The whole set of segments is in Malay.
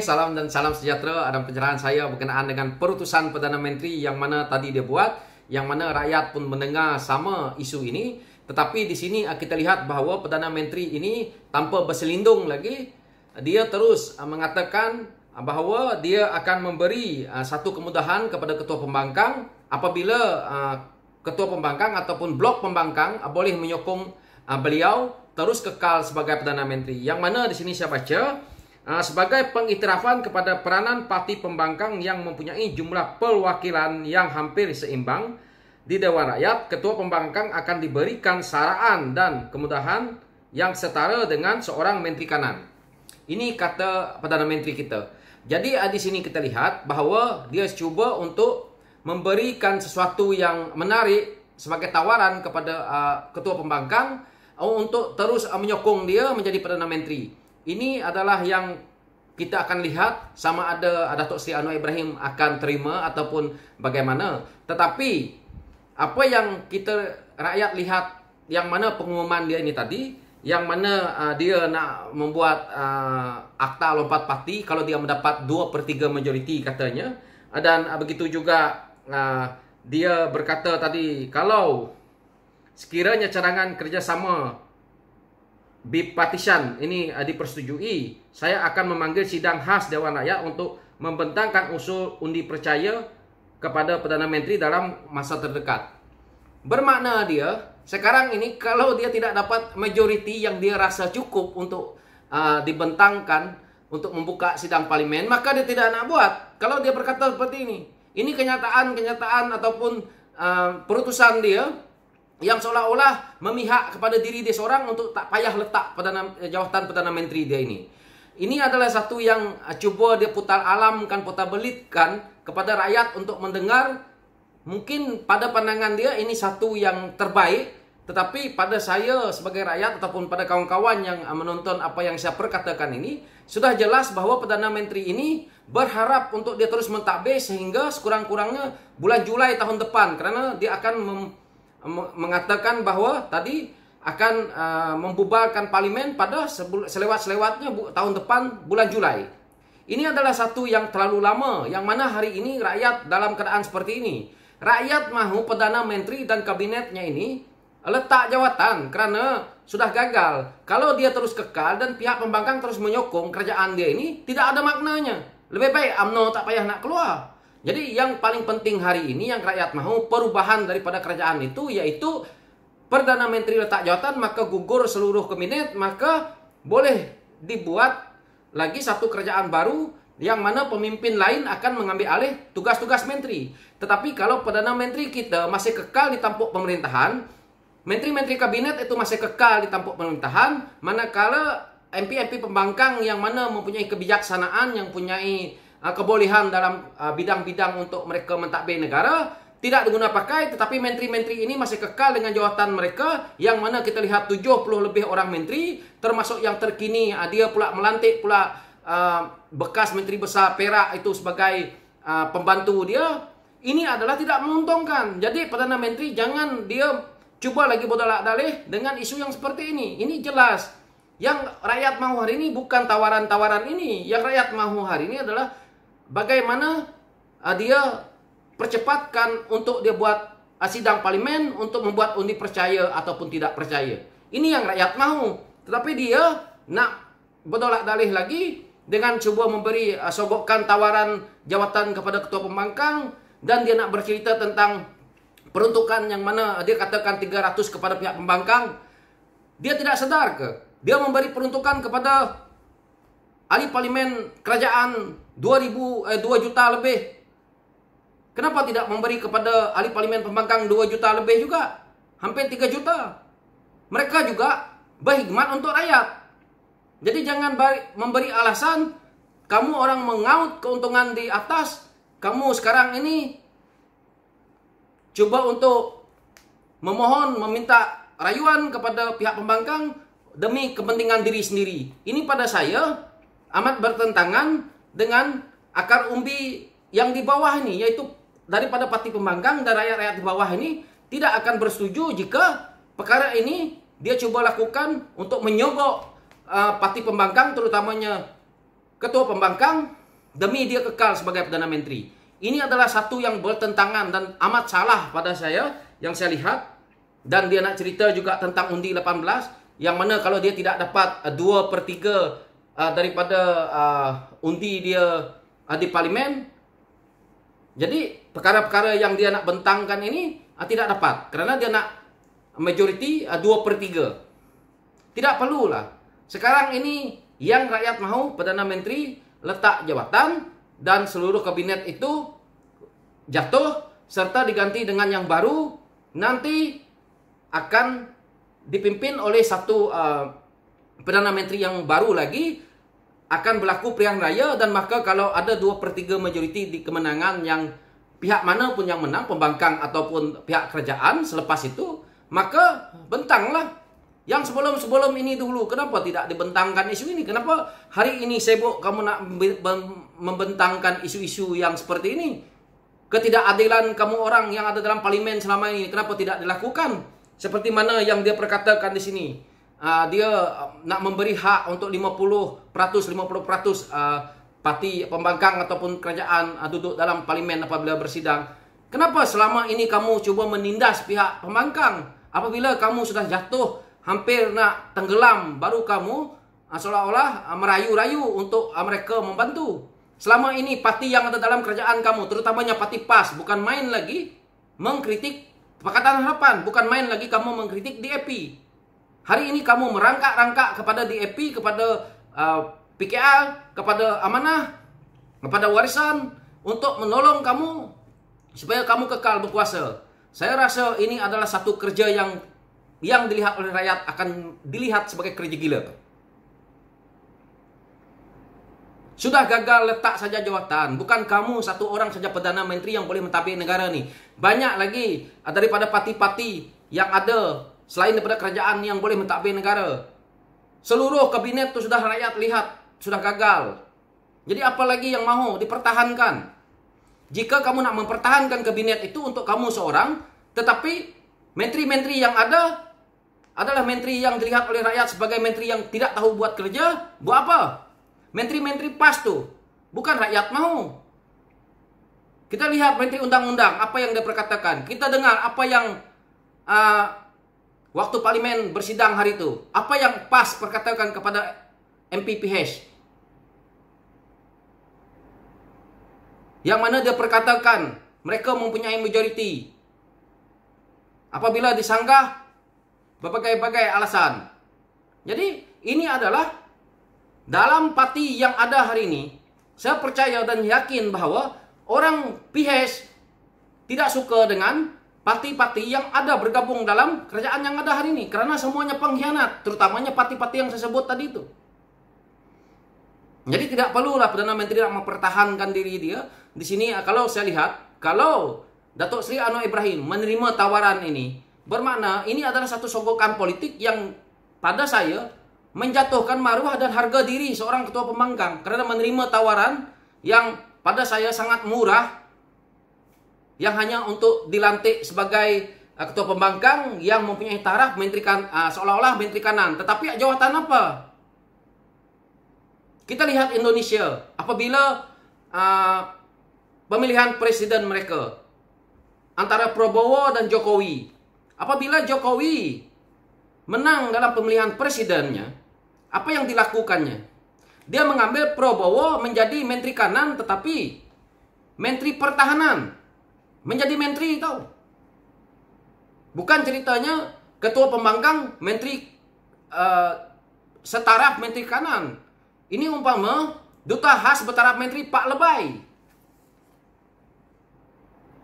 Salam dan salam sejahtera. Ada pencerahan saya berkenaan dengan perutusan Perdana Menteri yang mana tadi dia buat, yang mana rakyat pun mendengar sama isu ini. Tetapi di sini kita lihat bahawa Perdana Menteri ini tanpa berselindung lagi, dia terus mengatakan bahawa dia akan memberi satu kemudahan kepada ketua pembangkang apabila ketua pembangkang ataupun blok pembangkang boleh menyokong beliau terus kekal sebagai Perdana Menteri. Yang mana di sini saya baca sebagai pengiktirafan kepada peranan parti pembangkang yang mempunyai jumlah perwakilan yang hampir seimbang di Dewan Rakyat, ketua pembangkang akan diberikan saraan dan kemudahan yang setara dengan seorang menteri kanan. Ini kata Perdana Menteri kita. Jadi di sini kita lihat bahawa dia cuba untuk memberikan sesuatu yang menarik sebagai tawaran kepada ketua pembangkang untuk terus menyokong dia menjadi Perdana Menteri. Ini adalah yang kita akan lihat sama ada Datuk Seri Anwar Ibrahim akan terima ataupun bagaimana. Tetapi apa yang kita rakyat lihat, yang mana pengumuman dia ini tadi, yang mana dia nak membuat akta lompat parti kalau dia mendapat 2/3 majoriti katanya. Dan begitu juga dia berkata tadi kalau sekiranya cadangan kerjasama bipartisan ini dipersetujui, saya akan memanggil sidang khas Dewan Rakyat untuk membentangkan usul undi percaya kepada Perdana Menteri dalam masa terdekat. Bermakna dia, sekarang ini kalau dia tidak dapat majoriti yang dia rasa cukup untuk dibentangkan untuk membuka sidang parlimen, maka dia tidak nak buat. Kalau dia berkata seperti ini kenyataan ataupun perutusan dia yang seolah-olah memihak kepada diri dia seorang untuk tak payah letak jawatan Perdana Menteri dia ini. Ini adalah satu yang cuba dia putar alamkan, putar belitkan kepada rakyat untuk mendengar. Mungkin pada pandangan dia ini satu yang terbaik, tetapi pada saya sebagai rakyat ataupun pada kawan-kawan yang menonton apa yang saya perkatakan ini, sudah jelas bahawa Perdana Menteri ini berharap untuk dia terus mentadbir sehingga sekurang-kurangnya bulan Julai tahun depan, kerana dia akan mengatakan bahawa tadi akan membubarkan parlimen pada selewat-selewatnya tahun depan bulan Julai. Ini adalah satu yang terlalu lama, yang mana hari ini rakyat dalam keadaan seperti ini. Rakyat mahu Perdana Menteri dan kabinetnya ini letak jawatan kerana sudah gagal. Kalau dia terus kekal dan pihak pembangkang terus menyokong kerajaan dia ini, tidak ada maknanya. Lebih baik UMNO tak payah nak keluar. Jadi yang paling penting hari ini yang rakyat mahu perubahan daripada kerajaan itu, iaitu Perdana Menteri letak jawatan, maka gugur seluruh kabinet, maka boleh dibuat lagi satu kerajaan baru yang mana pemimpin lain akan mengambil alih tugas-tugas menteri. Tetapi kalau Perdana Menteri kita masih kekal di tampuk pemerintahan, menteri-menteri kabinet itu masih kekal di tampuk pemerintahan, manakala MP-MP pembangkang yang mana mempunyai kebijaksanaan, yang mempunyai kebolehan dalam bidang-bidang untuk mereka mentadbir negara, tidak diguna pakai, tetapi menteri-menteri ini masih kekal dengan jawatan mereka, yang mana kita lihat 70 lebih orang menteri, termasuk yang terkini dia pula melantik pula bekas menteri besar Perak itu sebagai pembantu dia. Ini adalah tidak menguntungkan. Jadi Perdana Menteri jangan dia cuba lagi bodolak-dalih dengan isu yang seperti ini. Ini jelas yang rakyat mahu hari ini bukan tawaran-tawaran ini. Yang rakyat mahu hari ini adalah bagaimana dia percepatkan untuk dia buat sidang parlimen untuk membuat undi percaya ataupun tidak percaya. Ini yang rakyat mahu. Tetapi dia nak berdolak-dalih lagi dengan cuba memberi sogokkan tawaran jawatan kepada ketua pembangkang, dan dia nak bercerita tentang peruntukan yang mana dia katakan 300 kepada pihak pembangkang. Dia tidak sedar ke? Dia memberi peruntukan kepada ahli parlimen kerajaan 2 juta lebih. Kenapa tidak memberi kepada ahli parlimen pembangkang 2 juta lebih juga? Hampir 3 juta. Mereka juga berkhidmat untuk rakyat. Jadi jangan memberi alasan kamu orang mengaut keuntungan di atas, kamu sekarang ini coba untuk memohon, meminta rayuan kepada pihak pembangkang demi kepentingan diri sendiri. Ini pada saya amat bertentangan dengan akar umbi yang di bawah ini, yaitu daripada parti pembangkang dan rakyat-rakyat di bawah ini tidak akan bersetuju jika perkara ini dia coba lakukan untuk menyogok parti pembangkang, terutamanya Ketua Pembangkang demi dia kekal sebagai Perdana Menteri. Ini adalah satu yang bertentangan dan amat salah pada saya yang saya lihat. Dan dia nak cerita juga tentang undi 18, yang mana kalau dia tidak dapat 2/3 daripada undi dia di parlimen, jadi perkara-perkara yang dia nak bentangkan ini tidak dapat, kerana dia nak majoriti 2/3. Tidak perlulah. Sekarang ini yang rakyat mahu Perdana Menteri letak jawatan dan seluruh kabinet itu jatuh serta diganti dengan yang baru, nanti akan dipimpin oleh satu Perdana Menteri yang baru lagi, akan berlaku pilihan raya, dan maka kalau ada 2/3 majoriti di kemenangan yang pihak mana pun yang menang, pembangkang ataupun pihak kerajaan selepas itu, maka bentanglah. Yang sebelum-sebelum ini dulu, kenapa tidak dibentangkan isu ini? Kenapa hari ini sibuk kamu nak membentangkan isu-isu yang seperti ini? Ketidakadilan kamu orang yang ada dalam parlimen selama ini, kenapa tidak dilakukan? Seperti mana yang dia perkatakan di sini. Dia nak memberi hak untuk 50% parti pembangkang ataupun kerajaan duduk dalam parlimen apabila bersidang. Kenapa selama ini kamu cuba menindas pihak pembangkang? Apabila kamu sudah jatuh, hampir nak tenggelam, baru kamu seolah-olah merayu-rayu untuk mereka membantu. Selama ini parti yang ada dalam kerajaan kamu, terutamanya parti PAS, bukan main lagi mengkritik Pakatan Harapan, bukan main lagi kamu mengkritik DAP. Hari ini kamu merangkak-rangkak kepada DAP, kepada PKR, kepada Amanah, kepada Warisan untuk menolong kamu supaya kamu kekal berkuasa. Saya rasa ini adalah satu kerja yang dilihat oleh rakyat akan dilihat sebagai kerja gila. Sudah gagal letak saja jawatan. Bukan kamu satu orang saja Perdana Menteri yang boleh mentadbir negara ni. Banyak lagi daripada parti-parti yang ada selain daripada kerajaan yang boleh mentadbir negara. Seluruh kabinet tu sudah rakyat lihat sudah gagal. Jadi apa lagi yang mahu dipertahankan? Jika kamu nak mempertahankan kabinet itu untuk kamu seorang, tetapi menteri-menteri yang ada adalah menteri yang dilihat oleh rakyat sebagai menteri yang tidak tahu buat kerja, buat apa? Menteri-menteri PAS tu bukan rakyat mahu. Kita lihat menteri undang-undang apa yang dia perkatakan. Kita dengar apa yang waktu parlimen bersidang hari itu, apa yang PAS perkatakan kepada MPPH. Yang mana dia perkatakan mereka mempunyai majoriti. Apabila disanggah berbagai-bagai alasan. Jadi ini adalah dalam parti yang ada hari ini, saya percaya dan yakin bahawa orang PH tidak suka dengan parti-parti yang ada bergabung dalam kerajaan yang ada hari ini. Kerana semuanya pengkhianat, terutamanya parti-parti yang saya sebut tadi itu. Jadi tidak perlulah Perdana Menteri nak mempertahankan diri dia. Di sini kalau saya lihat, kalau Datuk Seri Anwar Ibrahim menerima tawaran ini, bermakna ini adalah satu sogokan politik yang pada saya menjatuhkan maruah dan harga diri seorang ketua pembangkang. Kerana menerima tawaran yang pada saya sangat murah, yang hanya untuk dilantik sebagai ketua pembangkang yang mempunyai taraf menteri seolah-olah menteri kanan. Tetapi jawatan apa? Kita lihat Indonesia, apabila pemilihan presiden mereka antara Prabowo dan Jokowi, apabila Jokowi menang dalam pemilihan presidennya, apa yang dilakukannya? Dia mengambil Prabowo menjadi menteri kanan, tetapi menteri pertahanan menjadi menteri, tahu? Bukan ceritanya ketua pembangkang menteri setaraf menteri kanan. Ini umpama duta khas bertaraf menteri Pak Lebay.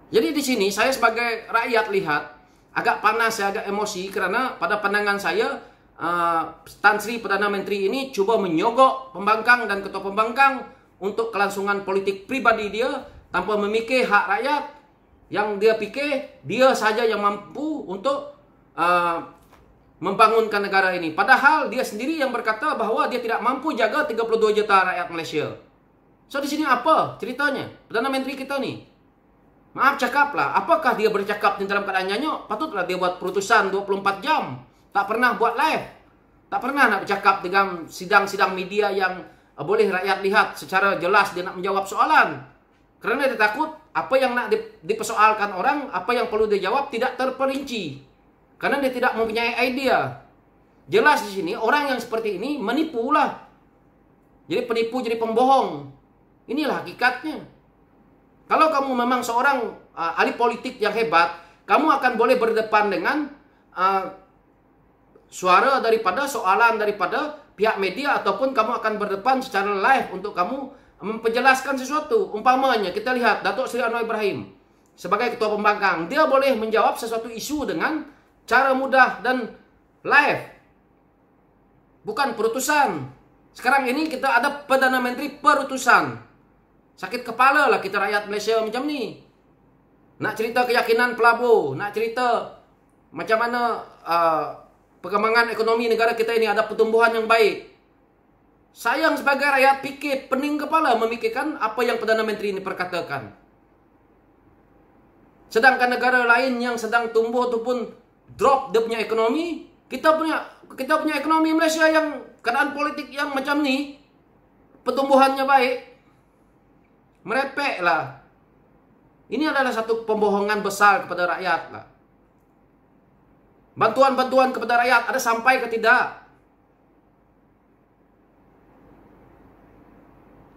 Jadi di sini saya sebagai rakyat lihat agak panas, agak emosi, kerana pada pandangan saya Tan Sri Perdana Menteri ini cuba menyogok pembangkang dan ketua pembangkang untuk kelangsungan politik pribadi dia tanpa memikir hak rakyat. Yang dia pikir dia saja yang mampu untuk membangunkan negara ini. Padahal dia sendiri yang berkata bahawa dia tidak mampu jaga 32 juta rakyat Malaysia. So di sini apa ceritanya? Perdana Menteri kita ni, maaf cakaplah, apakah dia bercakap di dalam keadaan nyanyuk? Patutlah dia buat perutusan 24 jam. Tak pernah buat live. Tak pernah nak bercakap dengan sidang-sidang media yang boleh rakyat lihat secara jelas dia nak menjawab soalan. Kerana dia takut apa yang nak dipersoalkan orang, apa yang perlu dia jawab tidak terperinci. Karena dia tidak mempunyai idea. Jelas di sini orang yang seperti ini menipulah. Jadi penipu jadi pembohong. Inilah hakikatnya. Kalau kamu memang seorang ahli politik yang hebat, kamu akan boleh berdepan dengan suara daripada soalan daripada pihak media, ataupun kamu akan berdepan secara live untuk kamu memperjelaskan sesuatu. Umpamanya kita lihat Datuk Seri Anwar Ibrahim sebagai Ketua Pembangkang, dia boleh menjawab sesuatu isu dengan cara mudah dan live, bukan perutusan. Sekarang ini kita ada Perdana Menteri perutusan. Sakit kepala lah kita rakyat Malaysia macam ni. Nak cerita keyakinan pelabur, nak cerita macam mana perkembangan ekonomi negara kita ini ada pertumbuhan yang baik. Sayang sebagai rakyat fikir pening kepala memikirkan apa yang Perdana Menteri ini perkatakan. Sedangkan negara lain yang sedang tumbuh ataupun drop dia punya ekonomi, kita punya ekonomi Malaysia yang keadaan politik yang macam ni, pertumbuhannya baik, merepek lah. Ini adalah satu pembohongan besar kepada rakyat lah. Bantuan-bantuan kepada rakyat ada sampai ke tidak?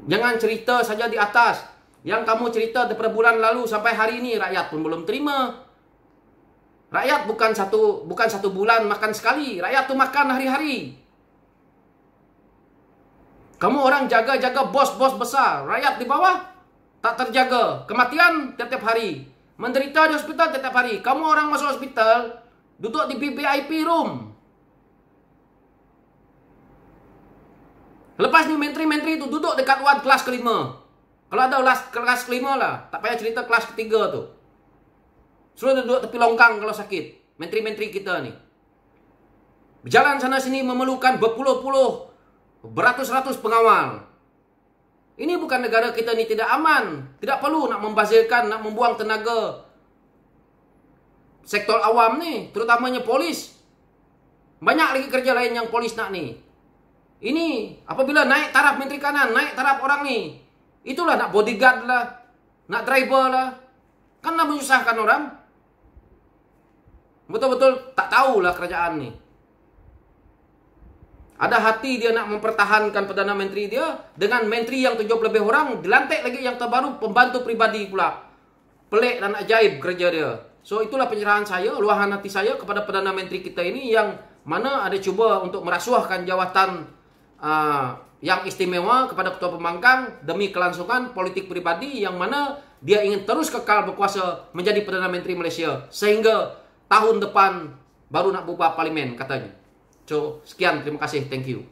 Jangan cerita saja di atas. Yang kamu cerita daripada bulan lalu sampai hari ini rakyat pun belum terima. Rakyat bukan satu bulan makan sekali. Rakyat tu makan hari-hari. Kamu orang jaga-jaga bos-bos besar. Rakyat di bawah tak terjaga. Kematian tiap-tiap hari. Menderita di hospital tiap-tiap hari. Kamu orang masuk hospital, duduk di VIP room. Lepas ni menteri-menteri itu duduk dekat ward kelas kelima. Kalau ada kelas kelima lah. Tak payah cerita kelas ketiga tu. Suruh duduk tepi longkang kalau sakit. Menteri-menteri kita ni. Berjalan sana sini memerlukan berpuluh-puluh, beratus-ratus pengawal. Ini bukan negara kita ni tidak aman. Tidak perlu nak membazirkan, nak membuang tenaga sektor awam ni, terutamanya polis. Banyak lagi kerja lain yang polis nak ni. Ini apabila naik taraf menteri kanan, naik taraf orang ni, itulah nak bodyguard lah, nak driver lah. Kan nak menyusahkan orang. Betul-betul tak tahulah kerajaan ni. Ada hati dia nak mempertahankan Perdana Menteri dia dengan menteri yang 7 lebih orang, dilantik lagi yang terbaru pembantu pribadi pula. Pelik dan ajaib kerja dia. So itulah penyerahan saya, luahan hati saya kepada Perdana Menteri kita ini yang mana ada cuba untuk merasuahkan jawatan yang istimewa kepada Ketua Pembangkang demi kelangsungan politik pribadi yang mana dia ingin terus kekal berkuasa menjadi Perdana Menteri Malaysia sehingga tahun depan baru nak buka parlimen katanya. So, sekian, terima kasih, thank you.